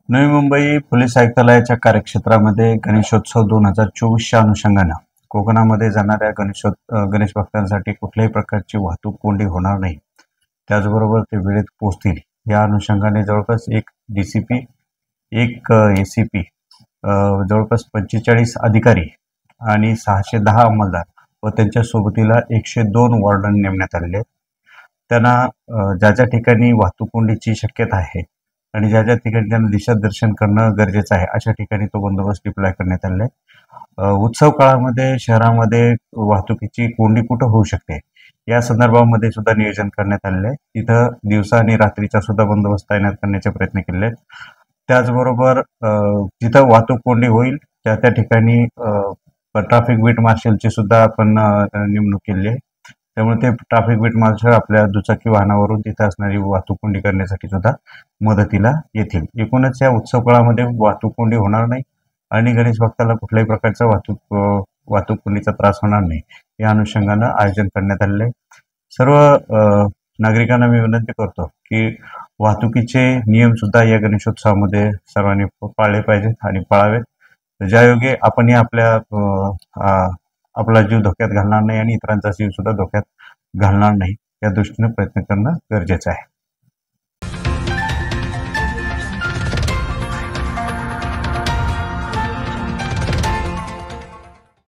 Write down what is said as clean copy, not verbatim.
Navi Mumbai police आयुक्तालयाच्या कार्यक्षेत्रामध्ये गणेशोत्सव 2024च्या अनुषंगानं कोकणामध्ये जाणाऱ्या गणेश भक्तांसाठी कुठल्याही प्रकारची वाहतूक कोंडी होणार नाही, त्याचबरोबर ते वेळेत पोहोचतील या अनुषंगाने जवळपास एक DCP, एक ACP, जवळपास 45 अधिकारी आणि 610 अंमलदार व त्यांच्या सोबतीला 102 वॉर्डन नेमण्यात आलेले आहेत. त्यांना ज्या ज्या ठिकाणी वाहतूक कोंडीची शक्यता आहे आणि ज्या ज्या ठिकाणी त्यांना दिशादर्शन करणं गरजेचं आहे अशा ठिकाणी तो बंदोबस्त डिप्लॉय करण्यात आलेला आहे. उत्सव काळामध्ये शहरामध्ये वाहतुकीची कोंडी कुठं होऊ शकते या संदर्भामध्ये सुद्धा नियोजन करण्यात आलेलं आहे. तिथं दिवसा आणि रात्रीचा सुद्धा बंदोबस्त तैनात करण्याचे प्रयत्न केले आहेत. त्याचबरोबर जिथं वाहतूक कोंडी होईल त्या ठिकाणी ट्रॅफिक बीट मार्शलची सुद्धा आपण नेमणूक केली आहे. त्यामुळे ते ट्रॅफिक बीट मार्शल आपल्या दुचाकी वाहनावरून तिथे असणारी वाहतूक कोंडी करण्यासाठी सुद्धा मदतीला येतील. एकूणच या उत्सव काळामध्ये वाहतूक कोंडी होणार नाही आणि गणेश भक्ताला कुठल्याही प्रकारचा वाहतूक कोंडीचा त्रास होणार नाही या अनुषंगानं आयोजन करण्यात आलेलं आहे. सर्व नागरिकांना मी विनंती करतो की वाहतुकीचे नियम सुद्धा या गणेशोत्सवामध्ये सर्वांनी पाळले पाहिजेत आणि पाळावेत. ज्यायोगे आपण आपला जीव धोक्यात घालणार नाही आणि इतरांचा जीव सुद्धा धोक्यात घालणार नाही या दृष्टीने प्रयत्न करणं गरजेचं आहे.